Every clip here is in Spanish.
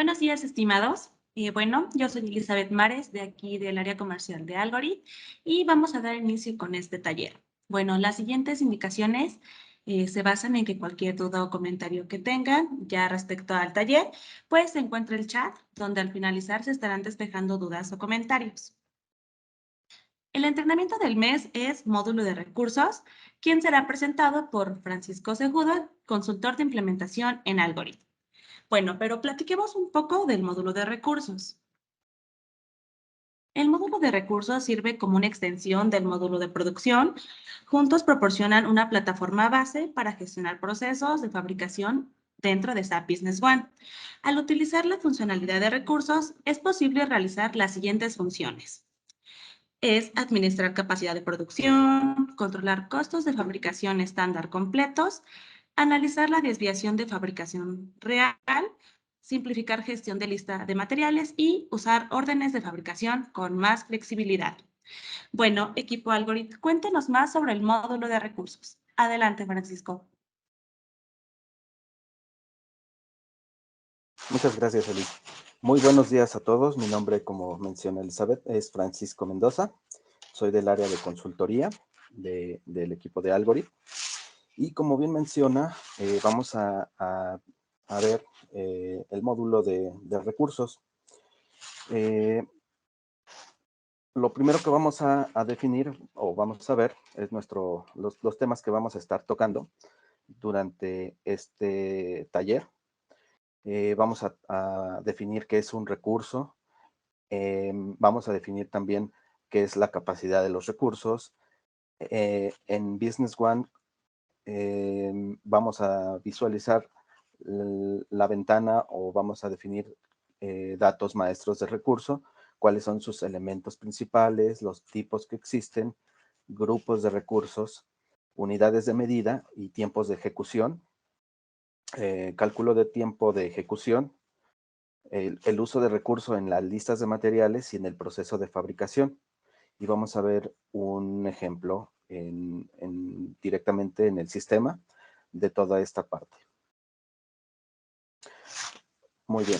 Buenos días, estimados. Bueno, yo soy Elizabeth Mares, de aquí del área comercial de Algorit, y vamos a dar inicio con este taller. Bueno, las siguientes indicaciones se basan en que cualquier duda o comentario que tengan ya respecto al taller, pues se encuentra el chat, donde al finalizar se estarán despejando dudas o comentarios. El entrenamiento del mes es módulo de recursos, quien será presentado por Francisco Segudo, consultor de implementación en Algorit. Bueno, pero platiquemos un poco del módulo de recursos. El módulo de recursos sirve como una extensión del módulo de producción. Juntos proporcionan una plataforma base para gestionar procesos de fabricación dentro de SAP Business One. Al utilizar la funcionalidad de recursos, es posible realizar las siguientes funciones. Es administrar capacidad de producción, controlar costos de fabricación estándar completos, analizar la desviación de fabricación real, simplificar gestión de lista de materiales y usar órdenes de fabricación con más flexibilidad. Bueno, equipo Algorit, cuéntenos más sobre el módulo de recursos. Adelante, Francisco. Muchas gracias, Eli. Muy buenos días a todos. Mi nombre, como menciona Elizabeth, es Francisco Mendoza. Soy del área de consultoría del equipo de Algorit. Y como bien menciona, vamos a ver el módulo de recursos. Lo primero que vamos a definir o vamos a ver es los temas que vamos a estar tocando durante este taller. Vamos a definir qué es un recurso. Vamos a definir también qué es la capacidad de los recursos. En Business One vamos a visualizar la ventana o vamos a definir datos maestros de recurso, cuáles son sus elementos principales, los tipos que existen, grupos de recursos, unidades de medida y tiempos de ejecución, cálculo de tiempo de ejecución, el uso de recurso en las listas de materiales y en el proceso de fabricación. Y vamos a ver un ejemplo directamente en el sistema de toda esta parte. Muy bien.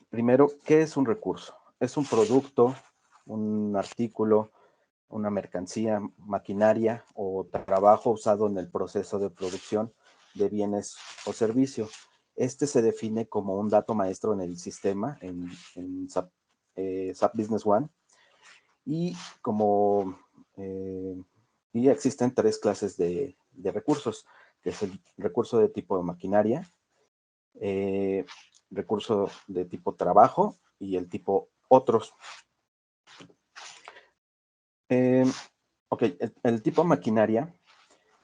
Primero, ¿qué es un recurso? Es un producto, un artículo, una mercancía, maquinaria o trabajo usado en el proceso de producción de bienes o servicios. Este se define como un dato maestro en el sistema, en SAP Business One. Y y existen tres clases de recursos, que es el recurso de tipo de maquinaria, eh, recurso de tipo trabajo y el tipo otros. Ok, el tipo maquinaria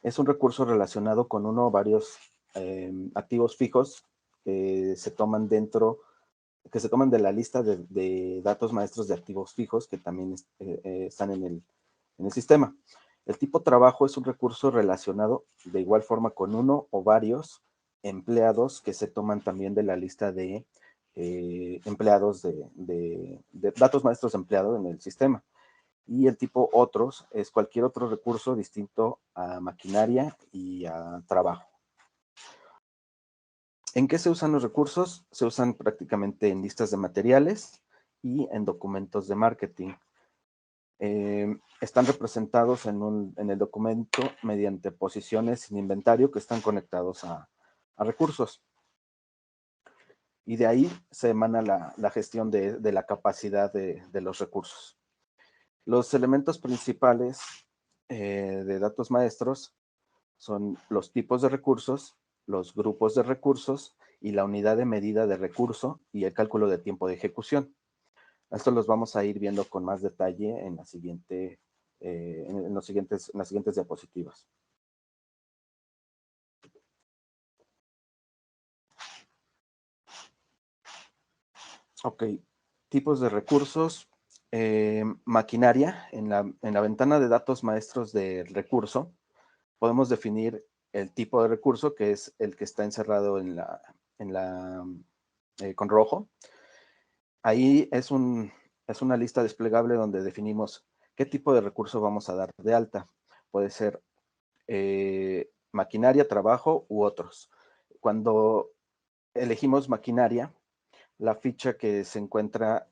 es un recurso relacionado con uno o varios activos fijos que se toman de la lista de datos maestros de activos fijos que también están en el sistema. El tipo trabajo es un recurso relacionado de igual forma con uno o varios empleados que se toman también de la lista de empleados de datos maestros de empleado en el sistema. Y el tipo otros es cualquier otro recurso distinto a maquinaria y a trabajo. ¿En qué se usan los recursos? Se usan prácticamente en listas de materiales y en documentos de marketing. Están representados en el documento mediante posiciones sin inventario que están conectados a recursos. Y de ahí se emana la gestión de la capacidad de los recursos. Los elementos principales de datos maestros son los tipos de recursos, los grupos de recursos y la unidad de medida de recurso y el cálculo de tiempo de ejecución. Esto los vamos a ir viendo con más detalle en las siguientes diapositivas. Ok, tipos de recursos. Maquinaria. En la ventana de datos maestros de recurso, podemos definir el tipo de recurso, que es el que está encerrado con rojo. Ahí es una lista desplegable donde definimos qué tipo de recurso vamos a dar de alta. Puede ser maquinaria, trabajo u otros. Cuando elegimos maquinaria, la ficha que se encuentra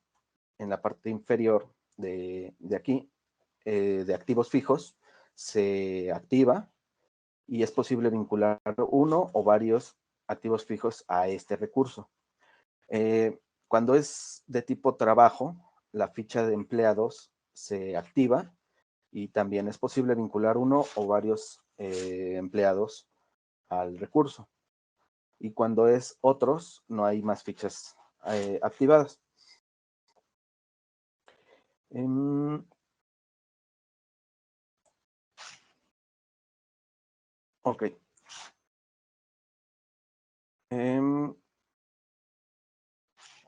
en la parte inferior de aquí, de activos fijos, se activa y es posible vincular uno o varios activos fijos a este recurso. Cuando es de tipo trabajo, la ficha de empleados se activa y también es posible vincular uno o varios empleados al recurso. Y cuando es otros, no hay más fichas activadas. Ok.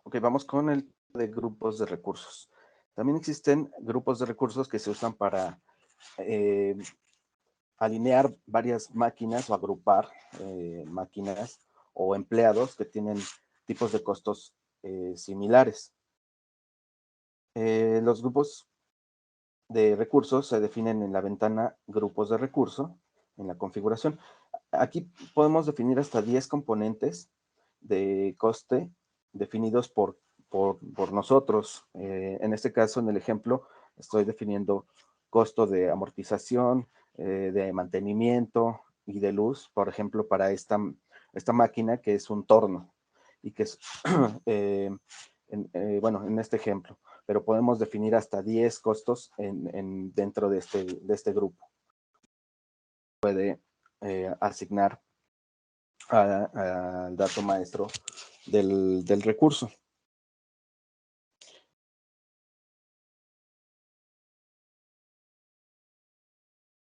Ok, vamos con el de grupos de recursos. También existen grupos de recursos que se usan para alinear varias máquinas o agrupar máquinas o empleados que tienen tipos de costos similares. Los grupos de recursos se definen en la ventana grupos de recurso, en la configuración. Aquí podemos definir hasta 10 componentes de coste definidos por nosotros. En este caso, en el ejemplo, estoy definiendo costo de amortización, de mantenimiento y de luz, por ejemplo, para esta máquina que es un torno y que es, bueno, en este ejemplo, pero podemos definir hasta 10 costos dentro de este grupo. Puede asignar al dato maestro del recurso.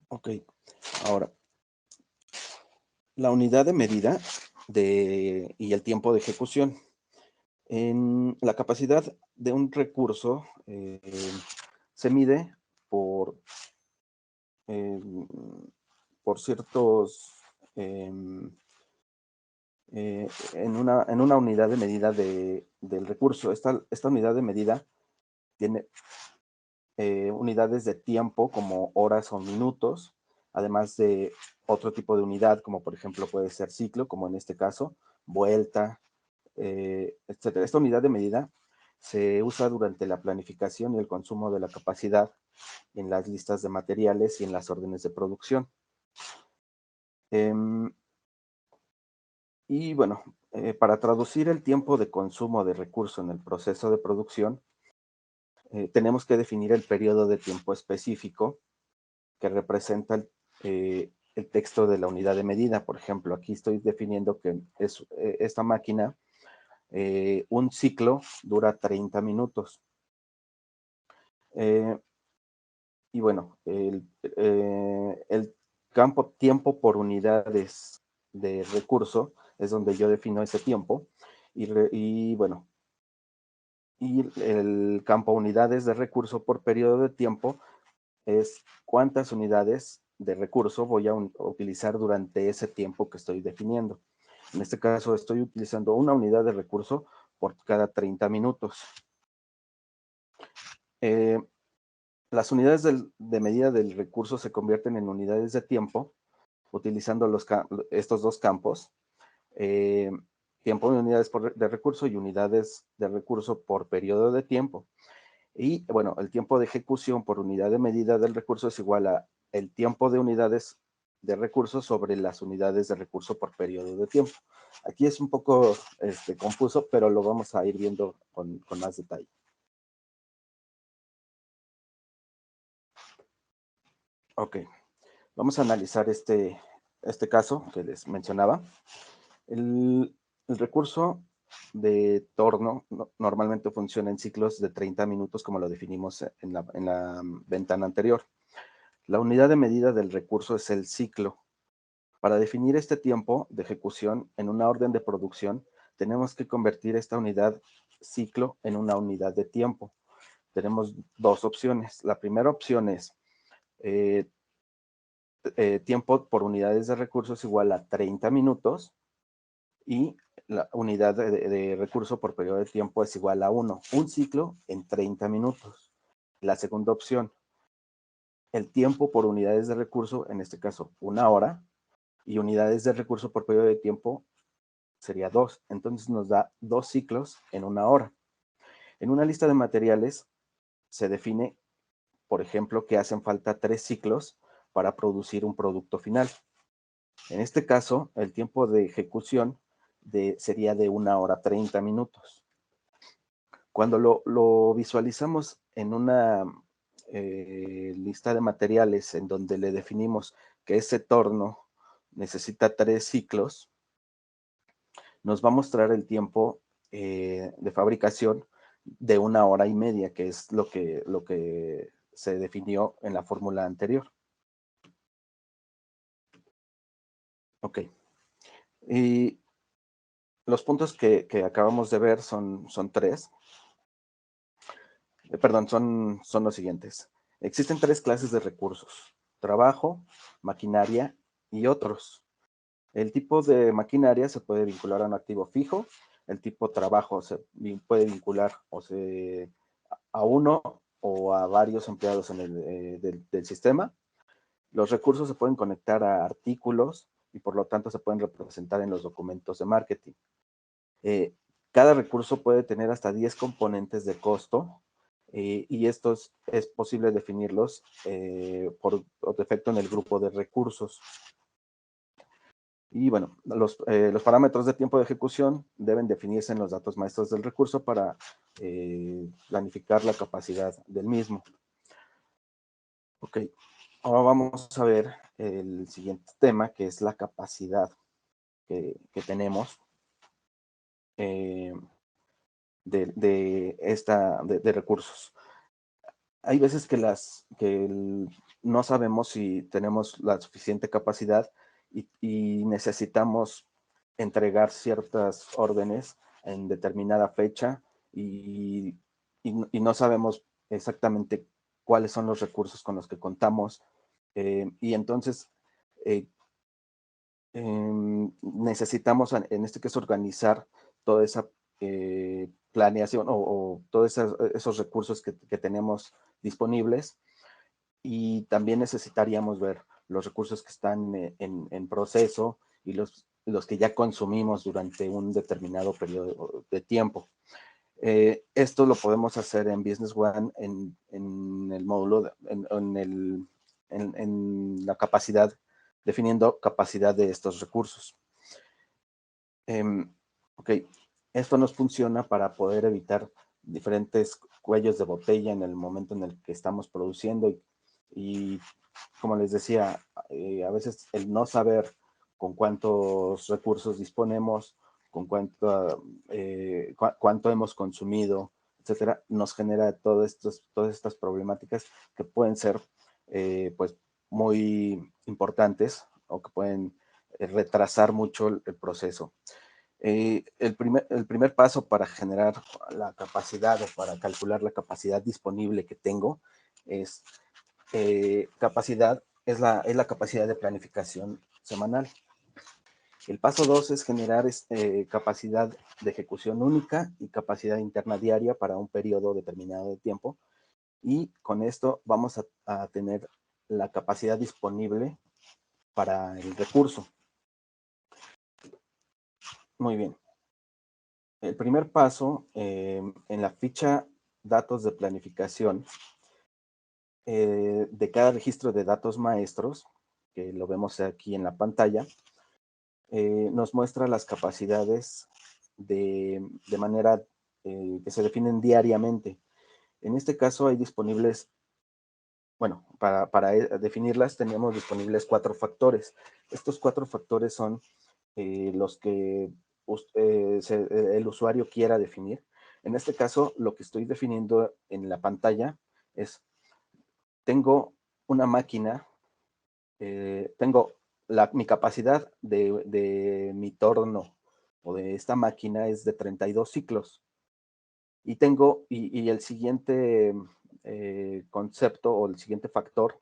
Ok, ahora, la unidad de medida y el tiempo de ejecución. En la capacidad de un recurso se mide por, por ciertos, en una unidad de medida del recurso. Esta unidad de medida tiene unidades de tiempo como horas o minutos, además de otro tipo de unidad, como por ejemplo puede ser ciclo, como en este caso, vuelta, etc. Esta unidad de medida se usa durante la planificación y el consumo de la capacidad en las listas de materiales y en las órdenes de producción. Y bueno, para traducir el tiempo de consumo de recurso en el proceso de producción, tenemos que definir el periodo de tiempo específico que representa el texto de la unidad de medida. Por ejemplo, aquí estoy definiendo que esta máquina, un ciclo dura 30 minutos. Y bueno, el campo tiempo por unidades de recurso es donde yo defino ese tiempo. Y bueno, y el campo unidades de recurso por periodo de tiempo es cuántas unidades de recurso voy a utilizar durante ese tiempo que estoy definiendo. En este caso estoy utilizando una unidad de recurso por cada 30 minutos. Las unidades de medida del recurso se convierten en unidades de tiempo utilizando estos dos campos. Tiempo de unidades de recurso y unidades de recurso por periodo de tiempo. Y bueno, el tiempo de ejecución por unidad de medida del recurso es igual a el tiempo de unidades de recurso sobre las unidades de recurso por periodo de tiempo. Aquí es un poco confuso, pero lo vamos a ir viendo con más detalle. Ok, vamos a analizar este caso que les mencionaba. El recurso de torno normalmente funciona en ciclos de 30 minutos, como lo definimos en la ventana anterior. La unidad de medida del recurso es el ciclo. Para definir este tiempo de ejecución en una orden de producción, tenemos que convertir esta unidad ciclo en una unidad de tiempo. Tenemos dos opciones. La primera opción es tiempo por unidades de recursos igual a 30 minutos y la unidad de recurso por periodo de tiempo es igual a 1. Un ciclo en 30 minutos. La segunda opción, el tiempo por unidades de recurso, en este caso 1 hora, y unidades de recurso por periodo de tiempo sería 2. Entonces nos da 2 ciclos en una hora. En una lista de materiales se define, por ejemplo, que hacen falta 3 ciclos para producir un producto final. En este caso, el tiempo de ejecución sería de 1 hora 30 minutos. Cuando lo visualizamos en una lista de materiales en donde le definimos que ese torno necesita 3 ciclos, nos va a mostrar el tiempo de fabricación de 1 hora y media, que es lo que se definió en la fórmula anterior. Ok. Y los puntos que acabamos de ver son 3. Perdón, son los siguientes. Existen 3 clases de recursos: trabajo, maquinaria y otros. El tipo de maquinaria se puede vincular a un activo fijo. El tipo de trabajo se puede vincular a uno o a varios empleados del sistema. Los recursos se pueden conectar a artículos y por lo tanto se pueden representar en los documentos de marketing. Cada recurso puede tener hasta 10 componentes de costo y estos es posible definirlos por defecto en el grupo de recursos. Y bueno, los parámetros de tiempo de ejecución deben definirse en los datos maestros del recurso para planificar la capacidad del mismo. Ok, ahora vamos a ver el siguiente tema, que es la capacidad que tenemos de recursos. Hay veces que no sabemos si tenemos la suficiente capacidad y necesitamos entregar ciertas órdenes en determinada fecha y no sabemos exactamente cuáles son los recursos con los que contamos. Y entonces necesitamos, en este caso, organizar toda esa planeación o todos esos recursos que tenemos disponibles, y también necesitaríamos ver los recursos que están en proceso y los que ya consumimos durante un determinado periodo de tiempo. Esto lo podemos hacer en Business One en el módulo, en la capacidad, definiendo capacidad de estos recursos. Ok, esto nos funciona para poder evitar diferentes cuellos de botella en el momento en el que estamos produciendo y como les decía, a veces el no saber con cuántos recursos disponemos, con cuánto hemos consumido, etcétera, nos genera todas estas problemáticas que pueden ser pues muy importantes o que pueden retrasar mucho el proceso. El primer paso para generar la capacidad o para calcular la capacidad disponible que tengo es la capacidad de planificación semanal. El paso 2 es generar capacidad de ejecución única y capacidad interna diaria para un periodo determinado de tiempo. Y con esto vamos a tener la capacidad disponible para el recurso. Muy bien. El primer paso, en la ficha datos de planificación de cada registro de datos maestros, que lo vemos aquí en la pantalla, nos muestra las capacidades de manera que se definen diariamente. En este caso hay disponibles, bueno, para definirlas tenemos disponibles 4 factores. Estos 4 factores son los que el usuario quiera definir. En este caso, lo que estoy definiendo en la pantalla es, tengo una máquina, tengo mi capacidad de mi torno o de esta máquina es de 32 ciclos. Y el siguiente concepto o el siguiente factor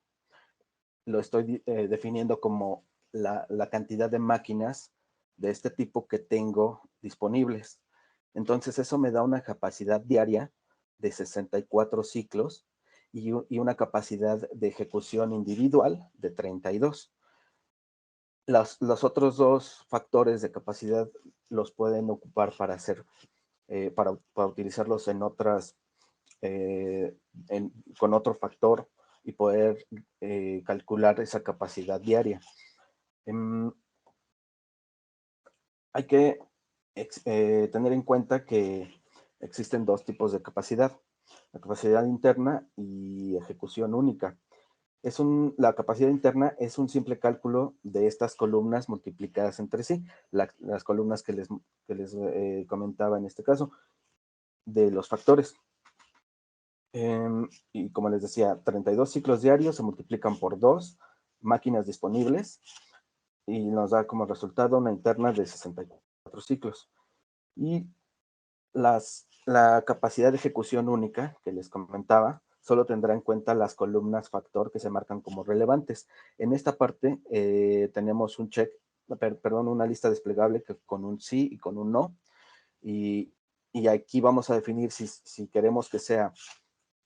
lo estoy definiendo como la cantidad de máquinas de este tipo que tengo disponibles. Entonces eso me da una capacidad diaria de 64 ciclos y una capacidad de ejecución individual de 32. Los otros dos factores de capacidad los pueden ocupar para hacer, para utilizarlos en otras, con otro factor y poder calcular esa capacidad diaria. Hay que tener en cuenta que existen dos tipos de capacidad: la capacidad interna y ejecución única. La capacidad interna es un simple cálculo de estas columnas multiplicadas entre sí, las columnas que les comentaba en este caso, de los factores. Y como les decía, 32 ciclos diarios se multiplican por 2 máquinas disponibles y nos da como resultado una interna de 64 ciclos. Y la capacidad de ejecución única que les comentaba solo tendrá en cuenta las columnas factor que se marcan como relevantes. En esta parte tenemos un perdón, una lista desplegable con un sí y con un no. Y aquí vamos a definir si queremos que sea,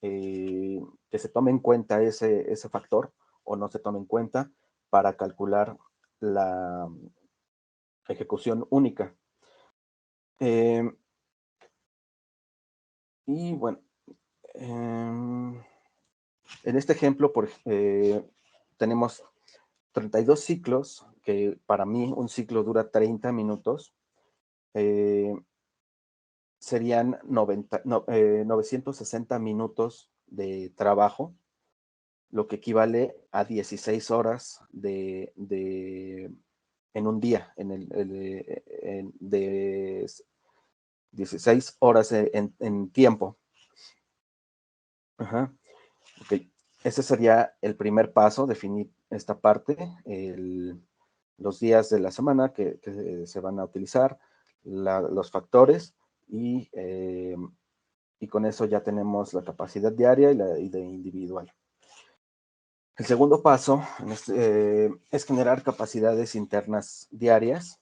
que se tome en cuenta ese factor o no se tome en cuenta para calcular la ejecución única. Y bueno, en este ejemplo tenemos 32 ciclos, que para mí un ciclo dura 30 minutos. Serían 960 minutos de trabajo, lo que equivale a 16 horas en un día, de 16 horas en tiempo. Ajá. Okay. Ese sería el primer paso, definir esta parte, los días de la semana que se van a utilizar, los factores y con eso ya tenemos la capacidad diaria y de individual. El segundo paso es generar capacidades internas diarias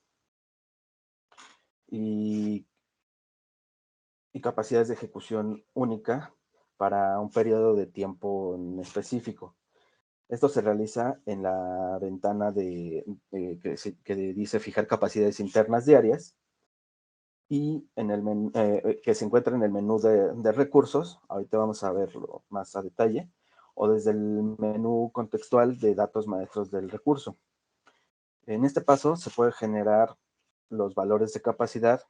y capacidades de ejecución única para un periodo de tiempo en específico. Esto se realiza en la ventana que dice fijar capacidades internas diarias y que se encuentra en el menú de recursos. Ahorita vamos a verlo más a detalle, o desde el menú contextual de datos maestros del recurso. En este paso se puede generar los valores de capacidad,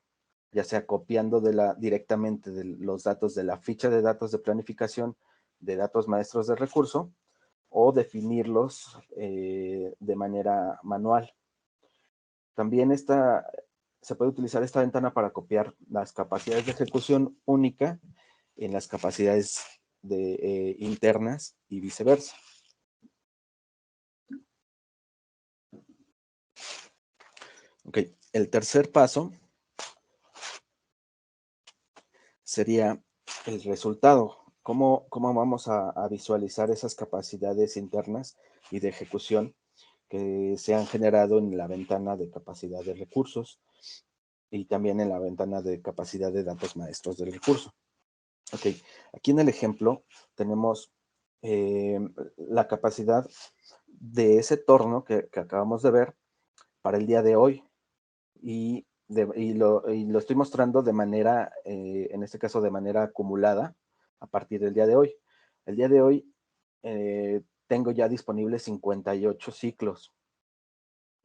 ya sea copiando directamente de los datos de la ficha de datos de planificación de datos maestros del recurso, o definirlos de manera manual. También se puede utilizar esta ventana para copiar las capacidades de ejecución única en las capacidades internas y viceversa. Ok, el tercer paso sería el resultado. ¿Cómo vamos a visualizar esas capacidades internas y de ejecución que se han generado en la ventana de capacidad de recursos y también en la ventana de capacidad de datos maestros del recurso? Ok, aquí en el ejemplo tenemos la capacidad de ese torno que acabamos de ver para el día de hoy y lo estoy mostrando de manera, en este caso de manera acumulada a partir del día de hoy. El día de hoy tengo ya disponibles 58 ciclos.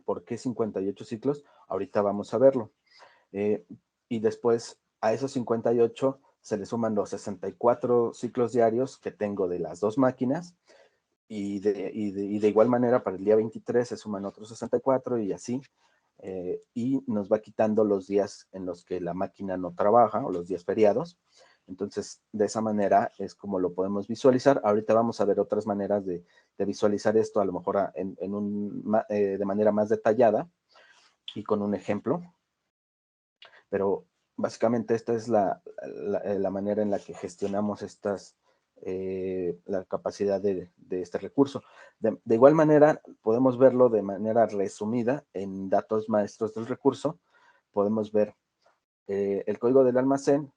¿Por qué 58 ciclos? Ahorita vamos a verlo. Y después a esos 58 se le suman los 64 ciclos diarios que tengo de las dos máquinas y de igual manera para el día 23 se suman otros 64 y así. Y nos va quitando los días en los que la máquina no trabaja o los días feriados. Entonces, de esa manera es como lo podemos visualizar. Ahorita vamos a ver otras maneras de visualizar esto, a lo mejor de manera más detallada y con un ejemplo. Pero básicamente esta es la manera en la que gestionamos la capacidad de este recurso. De igual manera, podemos verlo de manera resumida en datos maestros del recurso. Podemos ver el código del almacén,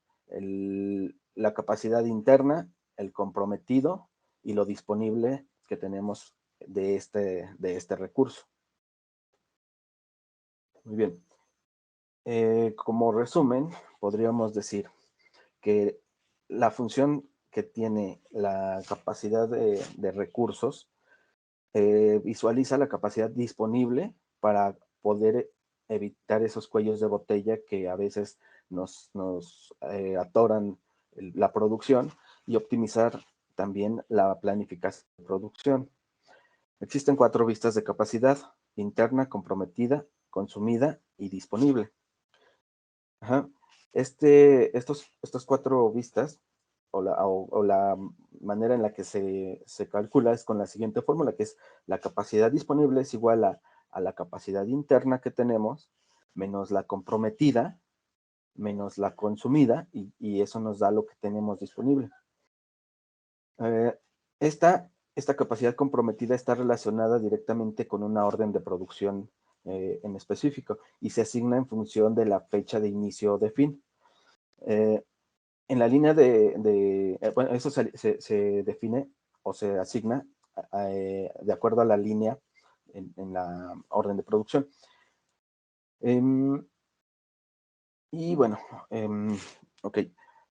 la capacidad interna, el comprometido y lo disponible que tenemos de este recurso. Muy bien. Como resumen, podríamos decir que la función que tiene la capacidad de recursos visualiza la capacidad disponible para poder evitar esos cuellos de botella que a veces nos atoran la producción y optimizar también la planificación de producción. Existen 4 vistas de capacidad: interna, comprometida, consumida y disponible. Ajá. Estas 4 vistas o la manera en la que se calcula es con la siguiente fórmula, que es la capacidad disponible es igual a la capacidad interna que tenemos, menos la comprometida, menos la consumida, y eso nos da lo que tenemos disponible. Eh, esta capacidad comprometida está relacionada directamente con una orden de producción en específico y se asigna en función de la fecha de inicio o de fin. En la línea bueno, eso se define o se asigna de acuerdo a la línea en la orden de producción. Y bueno, ok.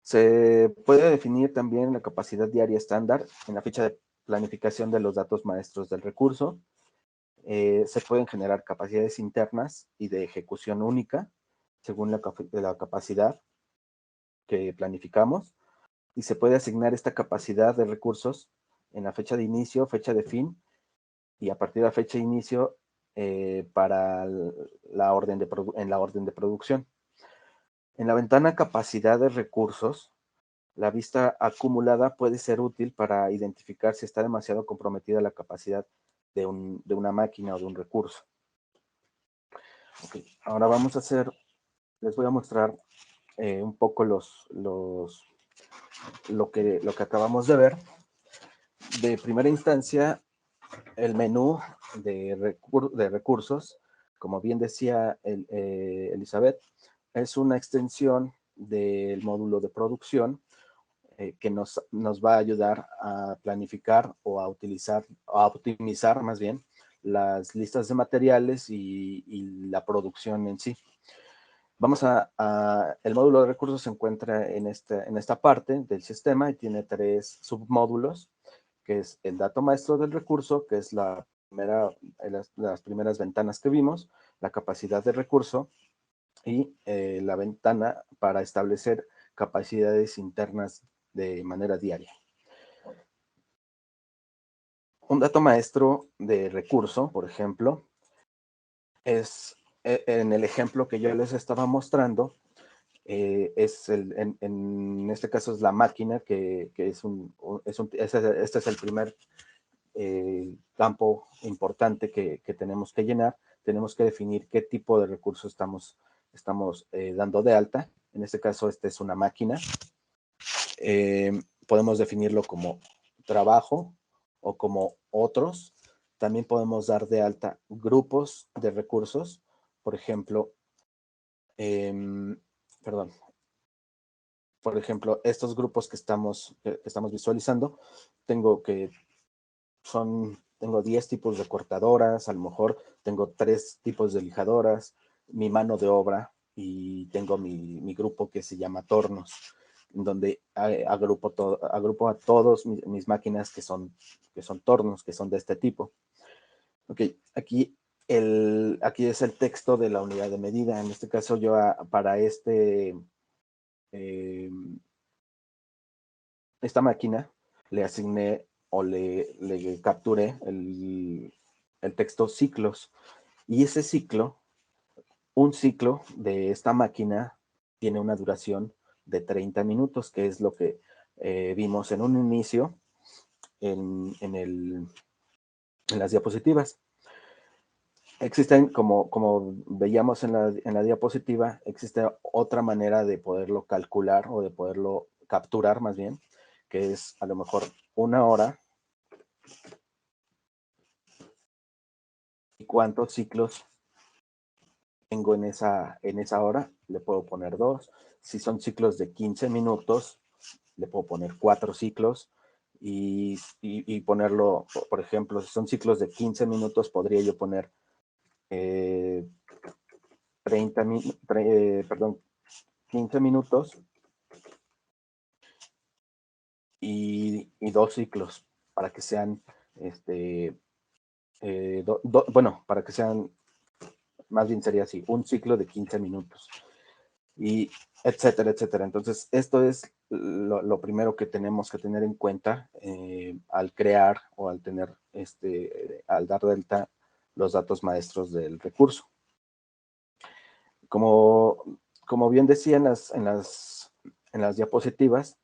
Se puede definir también la capacidad diaria estándar en la ficha de planificación de los datos maestros del recurso. Se pueden generar capacidades internas y de ejecución única según la capacidad que planificamos. Y se puede asignar esta capacidad de recursos en la fecha de inicio, fecha de fin, y a partir de la fecha de inicio para la orden en la orden de producción. En la ventana capacidad de recursos, la vista acumulada puede ser útil para identificar si está demasiado comprometida la capacidad de una máquina o de un recurso. Okay. Ahora les voy a mostrar un poco lo que acabamos de ver. De primera instancia, el menú de recursos, como bien decía Elizabeth, es una extensión del módulo de producción que nos va a ayudar a planificar o a optimizar más bien las listas de materiales y la producción en sí. El módulo de recursos se encuentra en esta parte del sistema y tiene 3 submódulos, que es el dato maestro del recurso, que es las primeras ventanas que vimos, la capacidad de recurso y la ventana para establecer capacidades internas de manera diaria. Un dato maestro de recurso, por ejemplo, es en el ejemplo que yo les estaba mostrando, en este caso es la máquina, que este es el primer campo importante que tenemos que llenar. Tenemos que definir qué tipo de recurso estamos dando de alta. En este caso, esta es una máquina. Podemos definirlo como trabajo o como otros. También podemos dar de alta grupos de recursos. Por ejemplo, estos grupos que estamos visualizando, tengo 10 tipos de cortadoras, a lo mejor tengo 3 tipos de lijadoras, mi mano de obra y tengo mi grupo que se llama tornos, donde agrupo a todos mis máquinas que son tornos, que son de este tipo. Ok, aquí es el texto de la unidad de medida. En este caso yo para esta máquina le asigné o le capturé el texto ciclos. Y ese un ciclo de esta máquina tiene una duración de 30 minutos, que es lo que vimos en un inicio en las diapositivas. Existen, como veíamos en la diapositiva, existe otra manera de poderlo calcular o de poderlo capturar más bien, que es a lo mejor 1 hora y cuántos ciclos tengo en esa hora. Le puedo poner 2. Si son ciclos de 15 minutos, le puedo poner 4 ciclos y ponerlo, por ejemplo, si son ciclos de 15 minutos, podría yo poner 15 minutos y 2 ciclos para que sean, para que sean, más bien sería así, un ciclo de 15 minutos y etcétera, etcétera. Entonces, esto es lo primero que tenemos que tener en cuenta al crear o al tener, al dar de alta los datos maestros del recurso. Como bien decía en las diapositivas,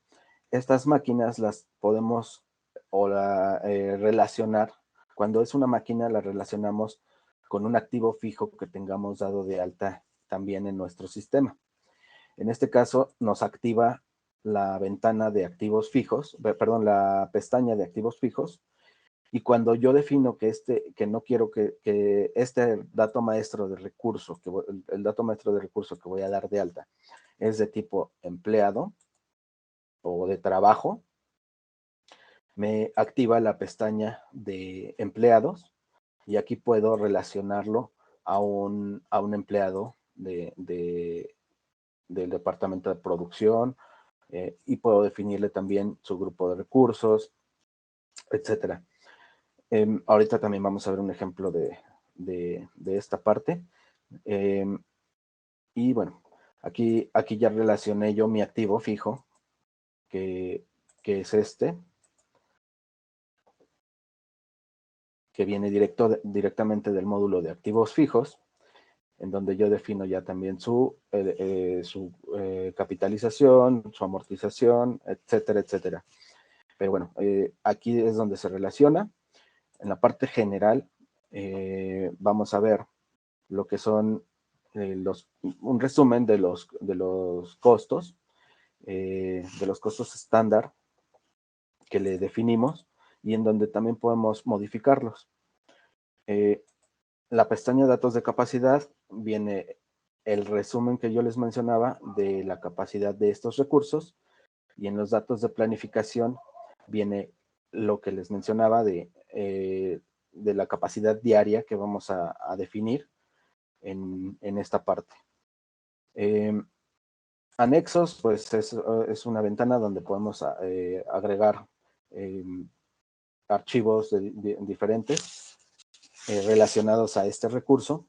estas máquinas las podemos relacionar. Cuando es una máquina, la relacionamos con un activo fijo que tengamos dado de alta también en nuestro sistema. En este caso, nos activa la ventana de activos fijos, la pestaña de activos fijos. Y cuando yo defino que no quiero que este dato maestro de recurso, el dato maestro de recurso que voy a dar de alta, es de tipo empleado o de trabajo, me activa la pestaña de empleados y aquí puedo relacionarlo a un empleado del departamento de producción y puedo definirle también su grupo de recursos, etcétera. Ahorita también vamos a ver un ejemplo de esta parte. Y bueno, aquí ya relacioné yo mi activo fijo, que es que viene directamente del módulo de activos fijos, en donde yo defino ya también su capitalización, su amortización, etcétera, etcétera. Pero bueno, aquí es donde se relaciona. En la parte general vamos a ver lo que son un resumen de los costos, de los costos estándar que le definimos y en donde también podemos modificarlos. La pestaña datos de capacidad viene el resumen que yo les mencionaba de la capacidad de estos recursos y en los datos de planificación viene lo que les mencionaba de la capacidad diaria que vamos a definir en esta parte. Anexos, pues es una ventana donde podemos agregar archivos diferentes relacionados a este recurso.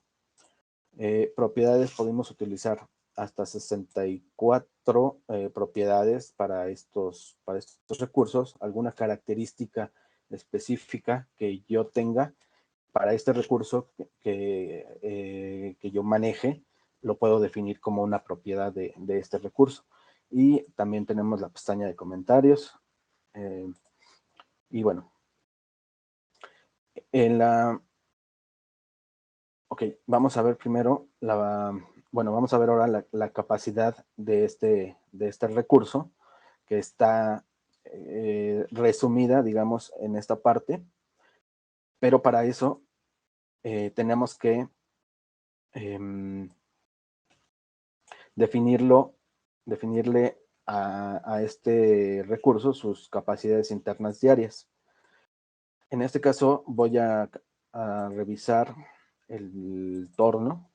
Propiedades, podemos utilizar hasta 64 propiedades para estos recursos. Alguna característica específica que yo tenga para este recurso que yo maneje, lo puedo definir como una propiedad de este recurso. Y también tenemos la pestaña de comentarios. Y bueno, vamos a ver primero vamos a ver ahora la capacidad de este recurso que está resumida, digamos, en esta parte. Pero para eso tenemos que definirle a este recurso sus capacidades internas diarias. En este caso voy a revisar el torno.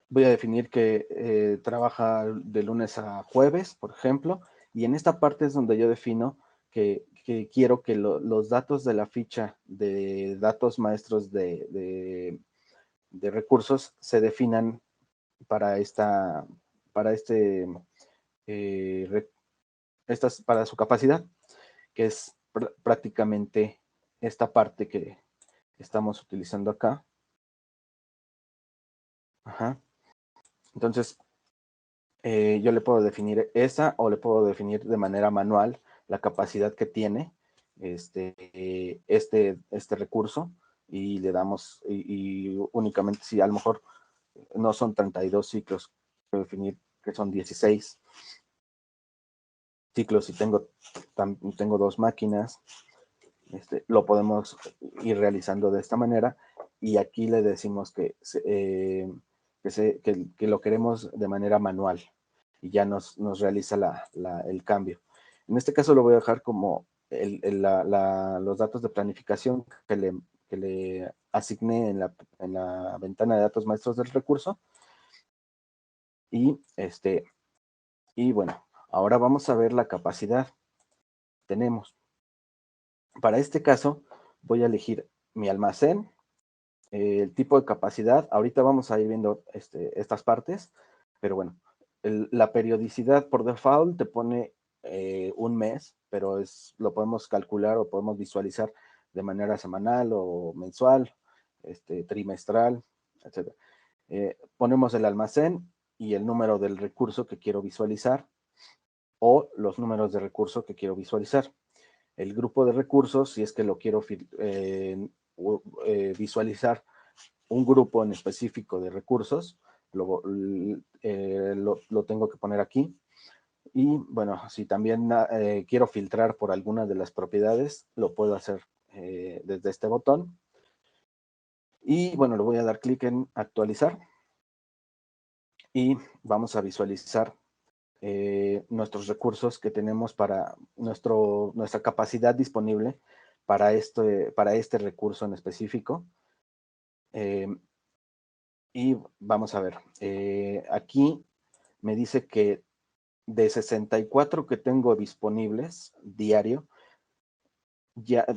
Voy a definir que trabaja de lunes a jueves, por ejemplo, y en esta parte es donde yo defino que quiero que los datos de la ficha de datos maestros de recursos se definan para para su capacidad, que es prácticamente esta parte que estamos utilizando acá. Ajá. Entonces, yo le puedo definir esa o le puedo definir de manera manual la capacidad que tiene este recurso y le damos, y únicamente si a lo mejor no son 32 ciclos, puedo definir que son 16 ciclos y tengo 2 máquinas, lo podemos ir realizando de esta manera y aquí le decimos que lo queremos de manera manual y ya nos realiza el cambio. En este caso lo voy a dejar como los datos de planificación que le asigné en la ventana de datos maestros del recurso. Y bueno, ahora vamos a ver la capacidad que tenemos. Para este caso, voy a elegir mi almacén, el tipo de capacidad. Ahorita vamos a ir viendo estas partes, pero bueno, la periodicidad por default te pone un mes, pero lo podemos calcular o podemos visualizar de manera semanal o mensual, trimestral, etc. Ponemos el almacén y el número del recurso que quiero visualizar o los números de recurso que quiero visualizar. El grupo de recursos, si es que lo quiero visualizar un grupo en específico de recursos, lo tengo que poner aquí. Y bueno, si también quiero filtrar por alguna de las propiedades, lo puedo hacer desde este botón. Y bueno, le voy a dar clic en actualizar. Y vamos a visualizar nuestros recursos que tenemos para nuestra capacidad disponible para este recurso en específico. Y vamos a ver, aquí me dice que de 64 que tengo disponibles diario,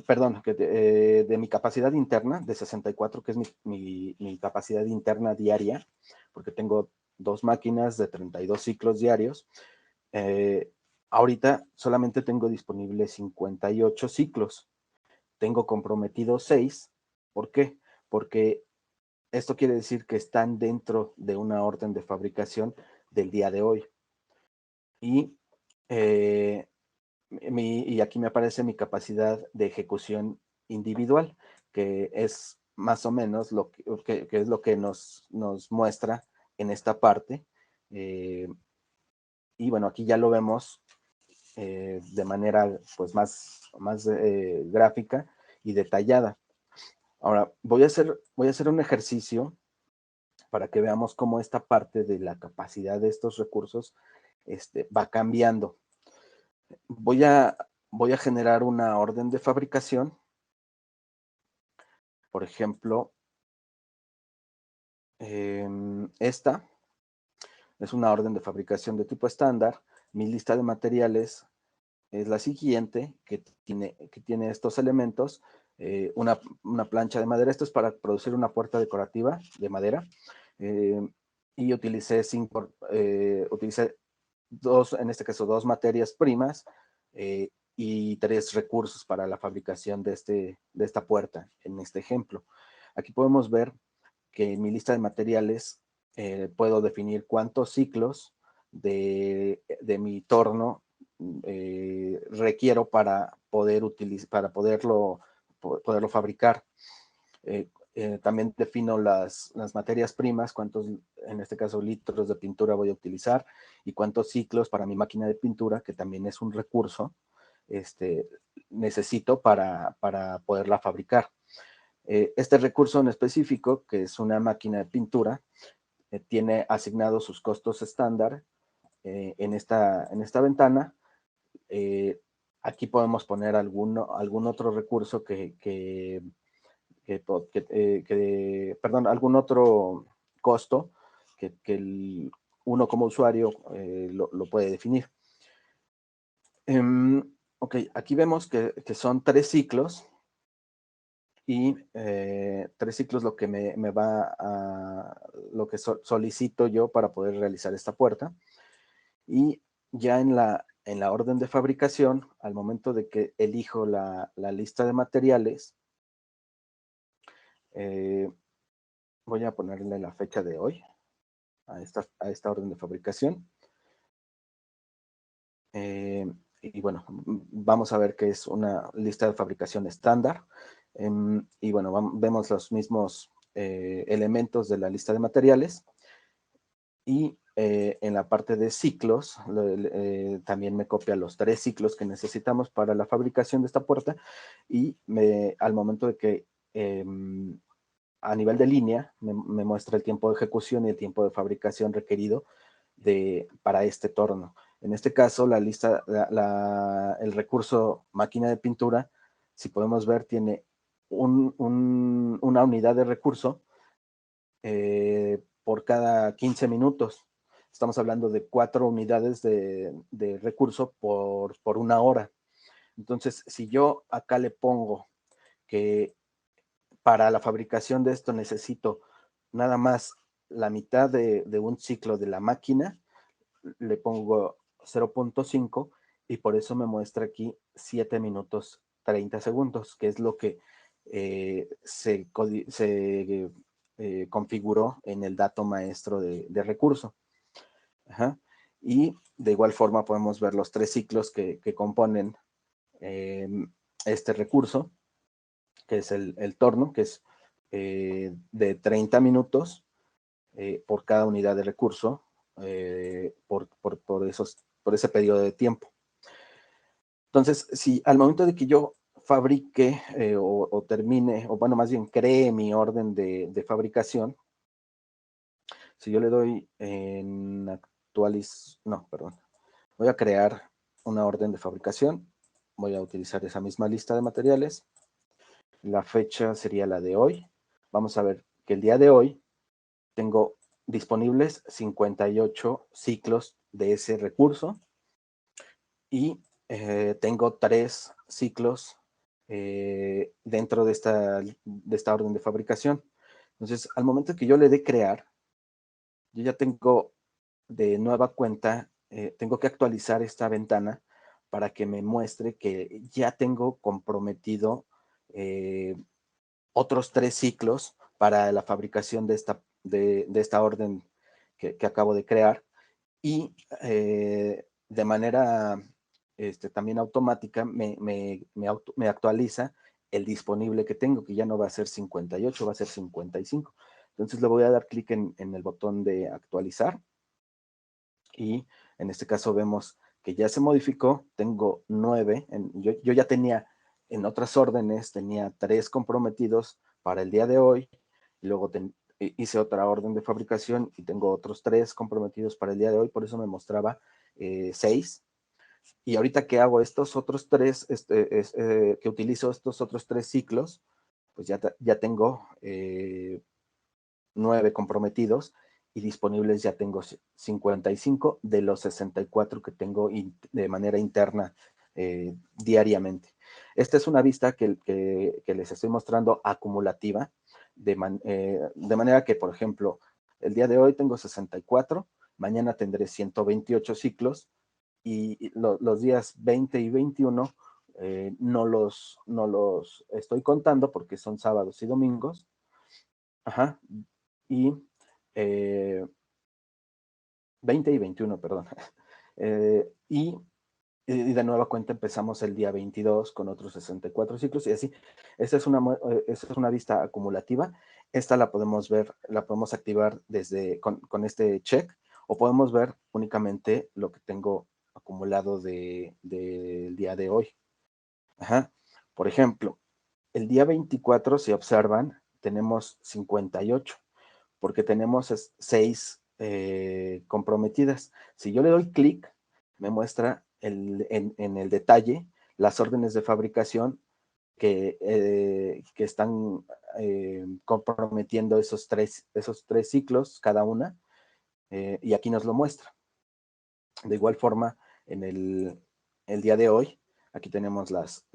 perdón, que de mi capacidad interna, de 64, que es mi capacidad interna diaria, porque tengo 2 máquinas de 32 ciclos diarios, ahorita solamente tengo disponibles 58 ciclos. Tengo comprometidos 6. ¿Por qué? Porque esto quiere decir que están dentro de una orden de fabricación del día de hoy. Y, y aquí me aparece mi capacidad de ejecución individual, que es más o menos lo que es lo que nos muestra en esta parte. Y bueno, aquí ya lo vemos de manera pues más gráfica y detallada. Ahora, voy a hacer un ejercicio para que veamos cómo esta parte de la capacidad de estos recursos va cambiando. Voy a generar una orden de fabricación. Por ejemplo, esta es una orden de fabricación de tipo estándar. Mi lista de materiales es la siguiente, que tiene estos elementos. Una plancha de madera. Esto es para producir una puerta decorativa de madera. Y utilicé en este caso, 2 materias primas y 3 recursos para la fabricación de esta puerta, en este ejemplo. Aquí podemos ver que en mi lista de materiales puedo definir cuántos ciclos de mi torno requiero para poderlo fabricar. También defino las materias primas, cuántos, en este caso, litros de pintura voy a utilizar y cuántos ciclos para mi máquina de pintura, que también es un recurso, necesito para poderla fabricar. Este recurso en específico, que es una máquina de pintura, tiene asignados sus costos estándar en esta ventana. Aquí podemos poner algún otro recurso perdón, algún otro costo que uno como usuario lo puede definir. Ok, aquí vemos que son 3 ciclos y 3 ciclos lo que lo que solicito yo para poder realizar esta puerta. Y ya en la orden de fabricación, al momento de que elijo la lista de materiales, voy a ponerle la fecha de hoy a esta orden de fabricación. Y bueno, vamos a ver que es una lista de fabricación estándar. Y bueno, vemos los mismos elementos de la lista de materiales. Y en la parte de ciclos, también me copia los 3 ciclos que necesitamos para la fabricación de esta puerta. Y al momento de que a nivel de línea me muestra el tiempo de ejecución y el tiempo de fabricación requerido para este torno. En este caso, la lista, el recurso máquina de pintura, si podemos ver, tiene una unidad de recurso por cada 15 minutos. Estamos hablando de 4 unidades de recurso por una hora. Entonces, si yo acá le pongo que para la fabricación de esto necesito nada más la mitad de un ciclo de la máquina, le pongo 0.5 y por eso me muestra aquí 7 minutos 30 segundos, que es lo que se configuró en el dato maestro de recurso. Ajá. Y de igual forma podemos ver los 3 ciclos que componen este recurso, que es el torno, que es de 30 minutos por cada unidad de recurso por ese periodo de tiempo. Entonces, si al momento de que yo fabrique o termine, o bueno, más bien cree mi orden de fabricación, si yo le doy en voy a crear una orden de fabricación, voy a utilizar esa misma lista de materiales, la fecha sería la de hoy, vamos a ver que el día de hoy tengo disponibles 58 ciclos de ese recurso y tengo 3 ciclos dentro de esta orden de fabricación. Entonces, al momento que yo le dé crear, yo ya tengo de nueva cuenta, tengo que actualizar esta ventana para que me muestre que ya tengo comprometido otros 3 ciclos para la fabricación de esta orden que acabo de crear y de manera también automática me actualiza el disponible que tengo, que ya no va a ser 58, va a ser 55. Entonces le voy a dar clic en el botón de actualizar y en este caso vemos que ya se modificó, tengo 9, yo ya tenía en otras órdenes, tenía 3 comprometidos para el día de hoy, y luego hice otra orden de fabricación y tengo otros 3 comprometidos para el día de hoy, por eso me mostraba 6. Y ahorita que hago estos otros 3, que utilizo estos otros 3 ciclos, pues ya tengo 9 comprometidos y disponibles ya tengo 55 de los 64 que tengo de manera interna diariamente. Esta es una vista que les estoy mostrando acumulativa, de manera que, por ejemplo, el día de hoy tengo 64, mañana tendré 128 ciclos y los días 20 y 21 no los estoy contando porque son sábados y domingos. Ajá. Y 20 y 21, perdón. Y de nueva cuenta empezamos el día 22 con otros 64 ciclos y así. Esta es una vista acumulativa. Esta la podemos ver, la podemos activar con este check o podemos ver únicamente lo que tengo acumulado del día de hoy. Ajá. Por ejemplo, el día 24, si observan, tenemos 58 porque tenemos 6 comprometidas. Si yo le doy clic, me muestra en el detalle las órdenes de fabricación que están comprometiendo esos tres ciclos cada una, y aquí nos lo muestra. De igual forma, en el día de hoy, aquí tenemos las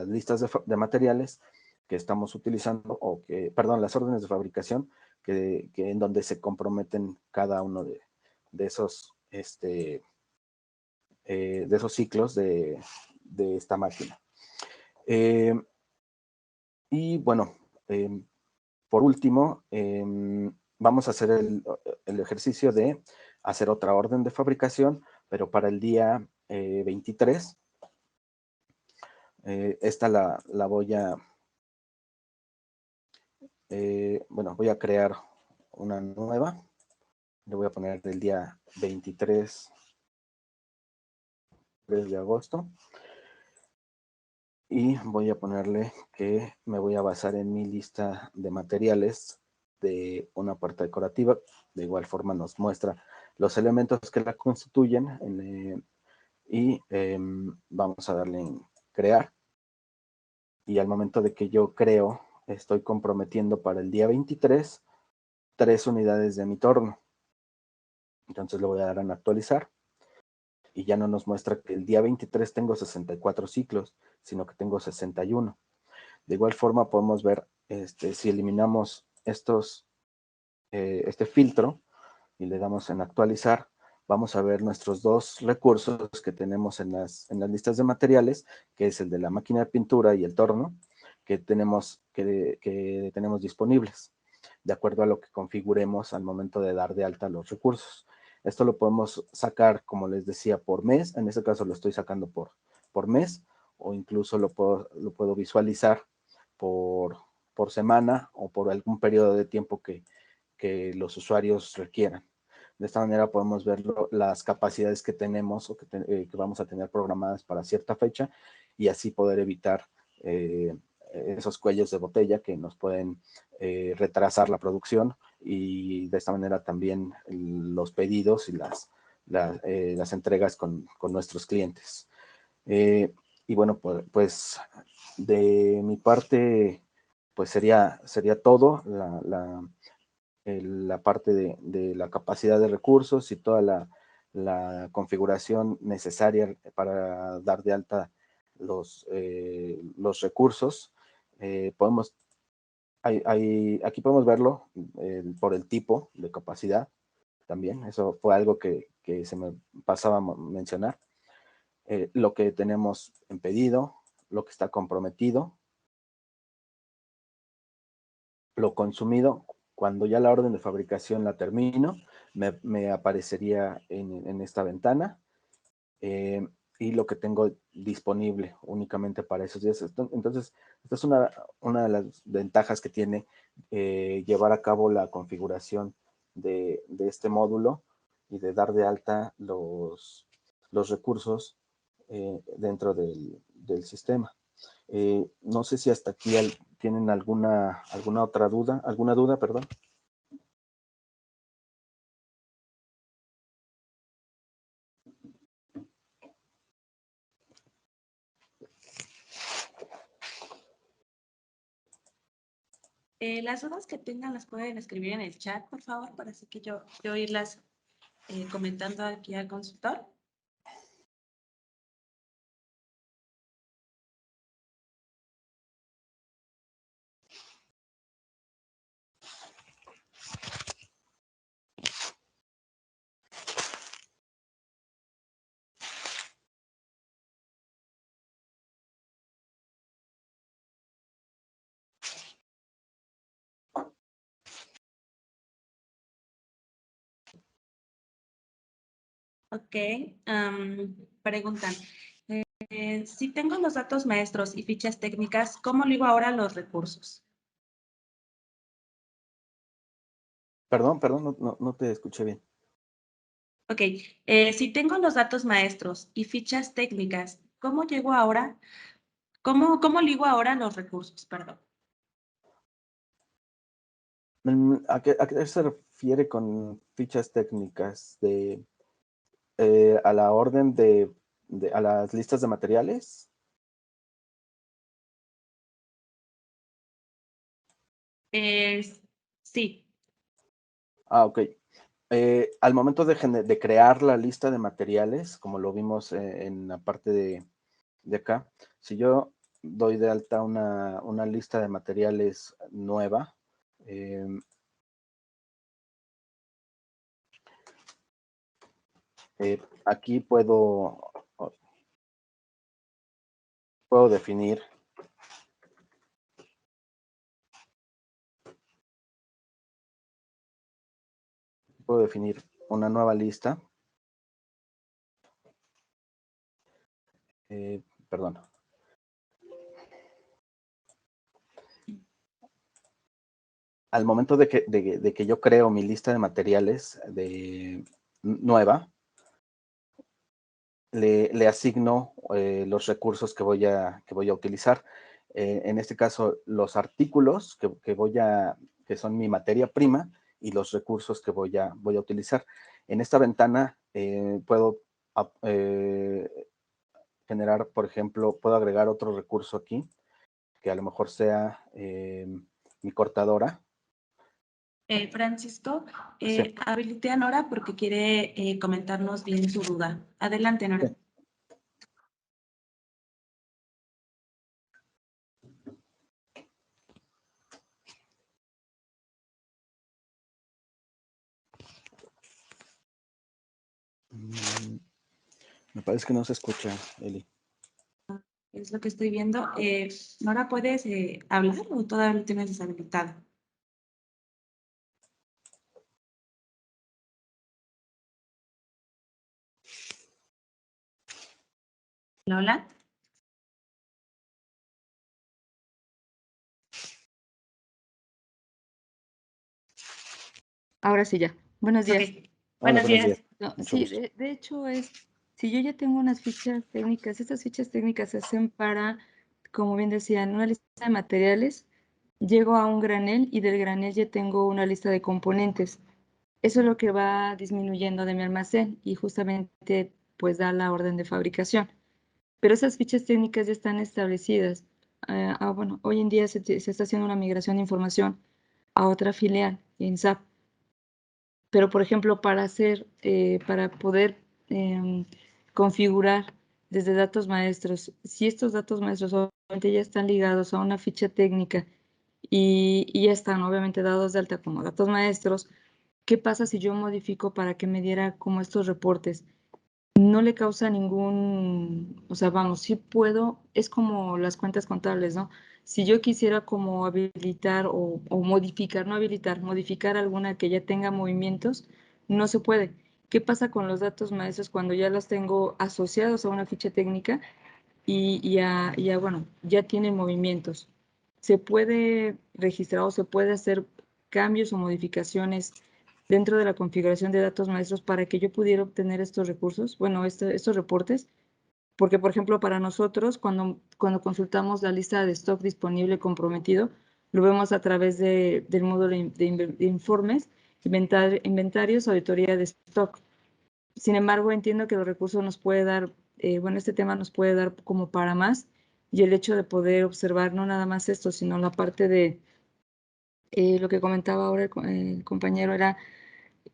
listas de materiales que estamos utilizando, las órdenes de fabricación, que en donde se comprometen cada uno de esos ciclos de esta máquina. Y bueno, por último, vamos a hacer el ejercicio de hacer otra orden de fabricación, pero para el día 23. Esta la voy a, voy a crear una nueva. Le voy a poner el día 23 de agosto. Y voy a ponerle que me voy a basar en mi lista de materiales de una puerta decorativa. De igual forma nos muestra los elementos que la constituyen y vamos a darle en crear. Y al momento de que yo creo, estoy comprometiendo para el día 23 3 unidades de mi torno. Entonces le voy a dar en actualizar y ya no nos muestra que el día 23 tengo 64 ciclos, sino que tengo 61. De igual forma podemos ver si eliminamos este filtro y le damos en actualizar, vamos a ver nuestros dos recursos que tenemos en las listas de materiales, que es el de la máquina de pintura y el torno, que tenemos disponibles, de acuerdo a lo que configuremos al momento de dar de alta los recursos. Esto lo podemos sacar, como les decía, por mes. En este caso lo estoy sacando por mes, o incluso lo puedo visualizar por semana o por algún periodo de tiempo que los usuarios requieran. De esta manera podemos ver las capacidades que tenemos o que vamos a tener programadas para cierta fecha y así poder evitar esos cuellos de botella que nos pueden retrasar la producción, y de esta manera también los pedidos y las entregas con nuestros clientes. Y bueno, pues de mi parte, pues sería todo la parte de la capacidad de recursos y toda la configuración necesaria para dar de alta los recursos. Aquí podemos verlo por el tipo de capacidad también. Eso fue algo que se me pasaba a mencionar. Lo que tenemos en pedido, lo que está comprometido, lo consumido. Cuando ya la orden de fabricación la termino, me aparecería en esta ventana, y lo que tengo disponible únicamente para esos días. Entonces, esta es una de las ventajas que tiene llevar a cabo la configuración de este módulo y de dar de alta los recursos dentro del sistema. No sé si hasta aquí tienen alguna otra duda, perdón. Las dudas que tengan las pueden escribir en el chat, por favor, para así que yo irlas comentando aquí al consultor. Ok, preguntan, si tengo los datos maestros y fichas técnicas, ¿cómo ligo ahora los recursos? Perdón, no te escuché bien. Ok, si tengo los datos maestros y fichas técnicas, ¿cómo llego ahora? ¿Cómo ligo ahora los recursos? Perdón. ¿A qué se refiere con fichas técnicas? ¿A la orden a las listas de materiales? Sí. Ok. Al momento de crear la lista de materiales, como lo vimos en la parte de acá, si yo doy de alta una lista de materiales nueva, aquí puedo definir una nueva lista. Perdón. Al momento de que yo creo mi lista de materiales nueva, le asigno los recursos que voy a utilizar. En este caso, los artículos que son mi materia prima, y los recursos que voy a utilizar. En esta ventana puedo generar, por ejemplo, puedo agregar otro recurso aquí, que a lo mejor sea mi cortadora. Francisco, Sí. habilité a Nora porque quiere comentarnos bien su duda. Adelante, Nora. Sí. Me parece que no se escucha, Eli. Es lo que estoy viendo. Nora, ¿puedes hablar o todavía lo tienes deshabilitado? Hola. Ahora sí ya. Buenos días. Ok. Hola, Buenos buenos días. días. No, Mucho sí, gusto. de hecho si yo ya tengo unas fichas técnicas, estas fichas técnicas se hacen para, como bien decían, una lista de materiales, llego a un granel y del granel ya tengo una lista de componentes. Eso es lo que va disminuyendo de mi almacén y justamente pues da la orden de fabricación. Pero esas fichas técnicas ya están establecidas. Bueno, hoy en día se está haciendo una migración de información a otra filial en SAP. Pero, por ejemplo, para poder configurar desde datos maestros, si estos datos maestros obviamente ya están ligados a una ficha técnica y ya están obviamente dados de alta como datos maestros, ¿qué pasa si yo modifico para que me diera como estos reportes? No le causa ningún, o sea, vamos, sí puedo, es como las cuentas contables, ¿no? Si yo quisiera como habilitar o modificar, no habilitar, modificar alguna que ya tenga movimientos, no se puede. ¿Qué pasa con los datos maestros cuando ya los tengo asociados a una ficha técnica bueno, ya tienen movimientos? Se puede registrar o se puede hacer cambios o modificaciones dentro de la configuración de datos maestros para que yo pudiera obtener estos recursos, bueno, estos reportes, porque por ejemplo para nosotros cuando consultamos la lista de stock disponible comprometido, lo vemos a través del módulo de informes, inventarios, auditoría de stock. Sin embargo, entiendo que los recursos nos puede dar, bueno, este tema nos puede dar como para más y el hecho de poder observar no nada más esto, sino la parte de lo que comentaba ahora el compañero era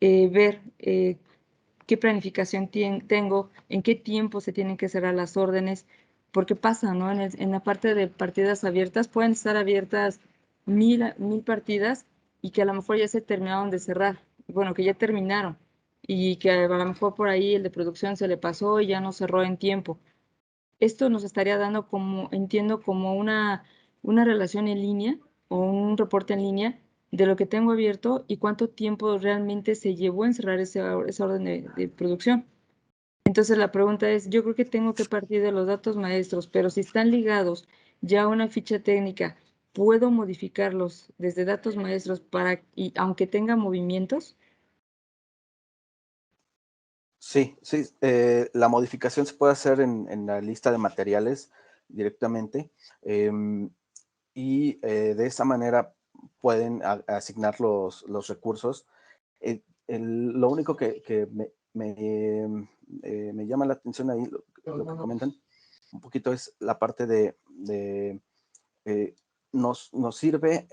ver qué planificación tengo, en qué tiempo se tienen que cerrar las órdenes, porque pasa, ¿no? En la parte de partidas abiertas pueden estar abiertas 1000 partidas y que a lo mejor ya se terminaron de cerrar, bueno, que ya terminaron y que a lo mejor por ahí el de producción se le pasó y ya no cerró en tiempo. Esto nos estaría dando como, entiendo, como una relación en línea o un reporte en línea de lo que tengo abierto y cuánto tiempo realmente se llevó en cerrar esa orden de producción. Entonces la pregunta es, yo creo que tengo que partir de los datos maestros, pero si están ligados ya a una ficha técnica, ¿puedo modificarlos desde datos maestros y aunque tenga movimientos? Sí, sí, la modificación se puede hacer en la lista de materiales directamente y de esa manera pueden asignar los recursos. Lo único que me llama la atención ahí, lo que comentan un poquito es la parte eh, nos sirve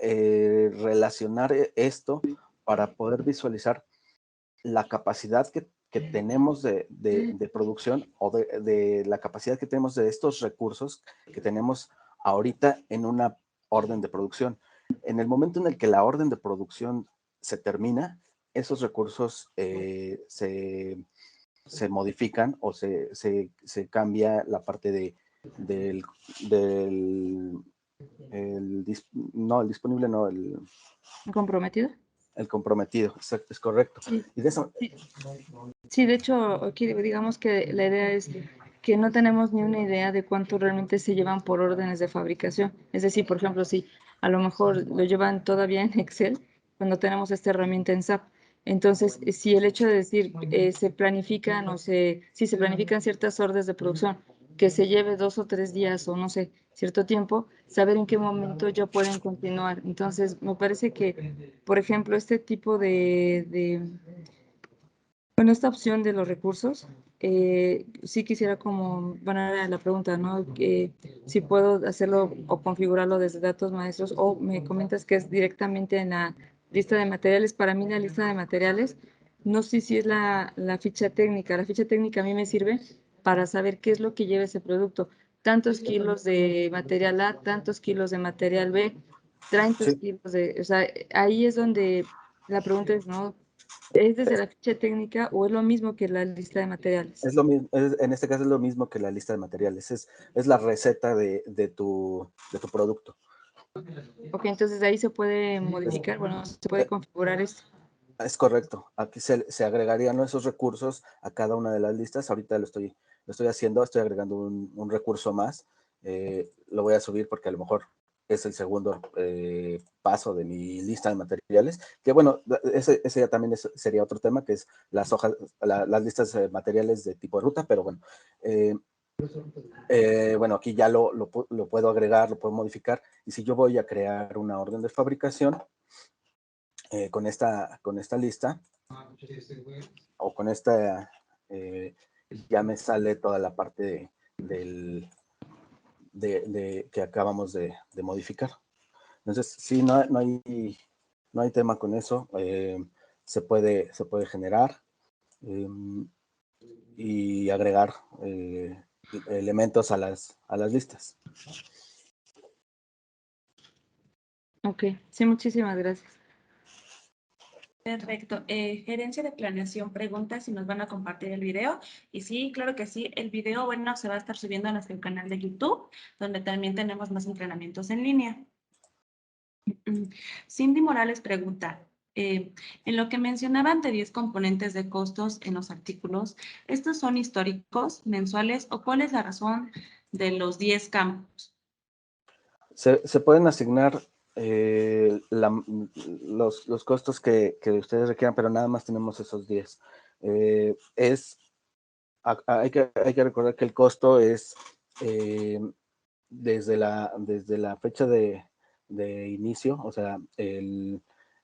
relacionar esto para poder visualizar la capacidad que tenemos de producción o de la capacidad que tenemos de estos recursos que tenemos ahorita en una orden de producción. En el momento en el que la orden de producción se termina, esos recursos se modifican o se cambia la parte del, del no, el disponible, no, ¿Comprometido? el comprometido, es correcto. Sí. Y de eso, Sí. Sí, de hecho, aquí digamos que la idea es que no tenemos ni una idea de cuánto realmente se llevan por órdenes de fabricación. Es decir, por ejemplo, si a lo mejor lo llevan todavía en Excel, cuando tenemos esta herramienta en SAP. Entonces, si el hecho de decir se planifican si se planifican ciertas órdenes de producción, que se lleve 2 o 3 días o no sé, cierto tiempo, saber en qué momento ya pueden continuar. Entonces, me parece que, por ejemplo, este tipo bueno, esta opción de los recursos sí quisiera como, bueno, era la pregunta, ¿no? Si puedo hacerlo o configurarlo desde datos maestros, o me comentas que es directamente en la lista de materiales. Para mí la lista de materiales, no sé si es la ficha técnica. La ficha técnica a mí me sirve para saber qué es lo que lleva ese producto. Tantos kilos de material A, tantos kilos de material B, tantos Sí, kilos de, o sea, ahí es donde la pregunta es, ¿no? ¿Es desde la ficha técnica o es lo mismo que la lista de materiales? es lo mismo, en este caso es lo mismo que la lista de materiales, es la receta de tu producto. Ok, entonces de ahí se puede modificar, bueno, se puede Eh, configurar esto. Es correcto. Aquí se agregarían esos recursos a cada una de las listas. Ahorita lo estoy haciendo, estoy agregando un recurso más. Lo voy a subir porque a lo mejor es el segundo paso de mi lista de materiales. Que bueno, ese ya también sería otro tema, que es las hojas, las listas de materiales de tipo ruta, pero bueno. Bueno, aquí ya lo puedo agregar, lo puedo modificar. Y si yo voy a crear una orden de fabricación con esta lista, o con esta, ya me sale toda la parte que acabamos de modificar. Entonces, sí, no hay tema con eso. Se puede generar y agregar elementos a las listas. Ok, sí, muchísimas gracias. Perfecto. Gerencia de Planeación pregunta si nos van a compartir el video. Y sí, claro que sí. El video, bueno, se va a estar subiendo a nuestro canal de YouTube, donde también tenemos más entrenamientos en línea. Cindy Morales pregunta, en lo que mencionaban de 10 componentes de costos en los artículos, ¿estos son históricos, mensuales o cuál es la razón de los 10 campos? Se pueden asignar los costos que ustedes requieran, pero nada más tenemos esos 10. Hay que recordar que el costo es desde la fecha de inicio, o sea,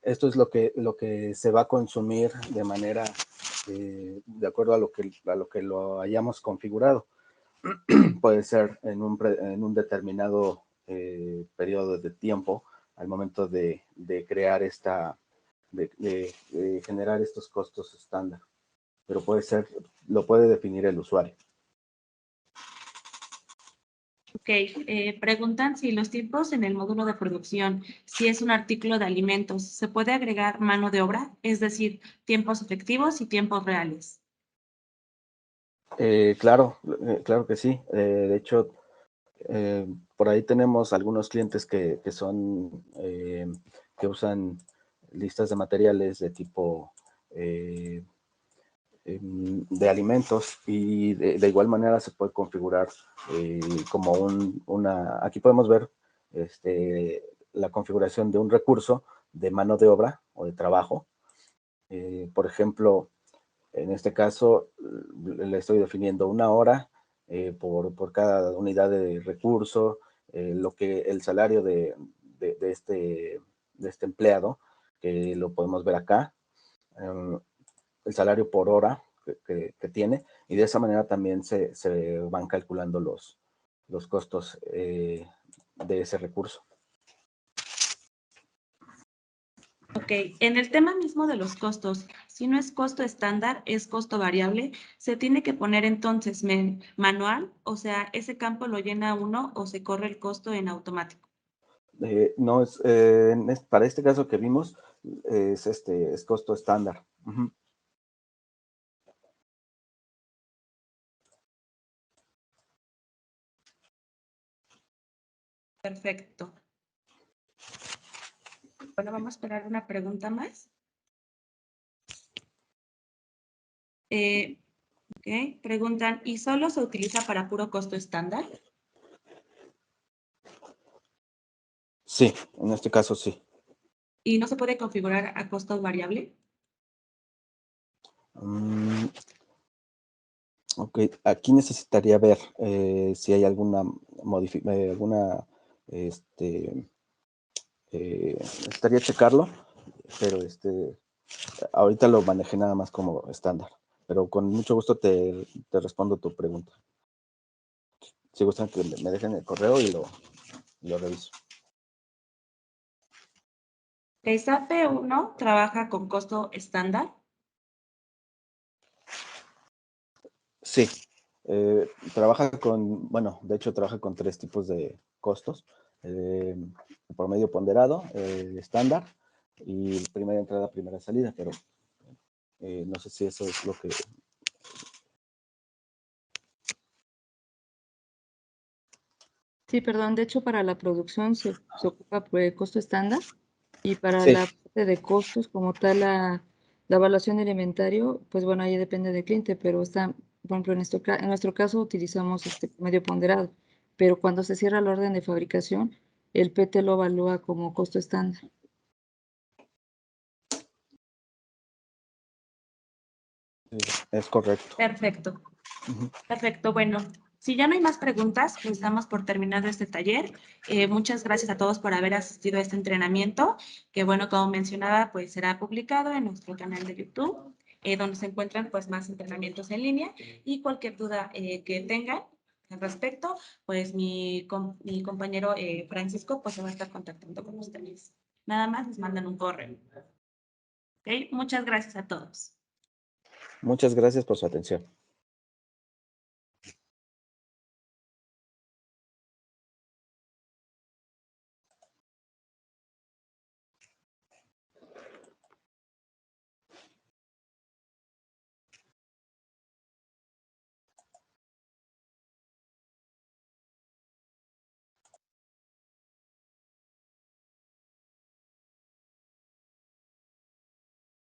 esto es lo que se va a consumir de manera de acuerdo a lo que lo hayamos configurado. Puede ser en un determinado periodo de tiempo al momento de crear de generar estos costos estándar, pero lo puede definir el usuario. Ok, preguntan si los tiempos en el módulo de producción, si es un artículo de alimentos, ¿se puede agregar mano de obra? Es decir, tiempos efectivos y tiempos reales. Claro que sí. De hecho, por ahí tenemos algunos clientes que son, que usan listas de materiales de tipo de alimentos y de igual manera se puede configurar como aquí podemos ver la configuración de un recurso de mano de obra o de trabajo. Por ejemplo, en este caso le estoy definiendo una hora por cada unidad de recurso, el salario de este empleado, que lo podemos ver acá, el salario por hora que tiene, y de esa manera también se van calculando los costos de ese recurso. Ok, en el tema mismo de los costos, si no es costo estándar, es costo variable, se tiene que poner entonces manual, o sea, ese campo lo llena uno o se corre el costo en automático. No para este caso que vimos, es costo estándar. Uh-huh. Perfecto. Bueno, vamos a esperar una pregunta más. Ok, preguntan, ¿y solo se utiliza para puro costo estándar? Sí, en este caso sí. ¿Y no se puede configurar a costo variable? Ok, aquí necesitaría ver si hay alguna necesitaría checarlo, pero ahorita lo manejé nada más como estándar. pero con mucho gusto te respondo tu pregunta. Si gustan que me dejen el correo y lo reviso. SAP 1 trabaja con costo estándar. Sí, trabaja con, bueno, de hecho trabaja con 3 tipos de costos. El promedio ponderado, estándar y primera entrada, primera salida, pero no sé si eso es lo que... Sí, perdón, de hecho para la producción se ocupa por el costo estándar y para Sí, la parte de costos como tal la evaluación del inventario, pues bueno, ahí depende del cliente, pero está, por ejemplo, en nuestro caso utilizamos este medio ponderado, pero cuando se cierra la orden de fabricación, el PT lo evalúa como costo estándar. es correcto. Perfecto. Ujú. Perfecto. Bueno, si ya no hay más preguntas, pues estamos por terminar este taller. Muchas gracias a todos por haber asistido a este entrenamiento, que bueno, como mencionaba, pues será publicado en nuestro canal de YouTube, donde se encuentran pues más entrenamientos en línea y cualquier duda que tengan al respecto, pues mi compañero Francisco pues se va a estar contactando con ustedes. Nada más les mandan un correo. ¿Ok? Muchas gracias a todos. Muchas gracias por su atención.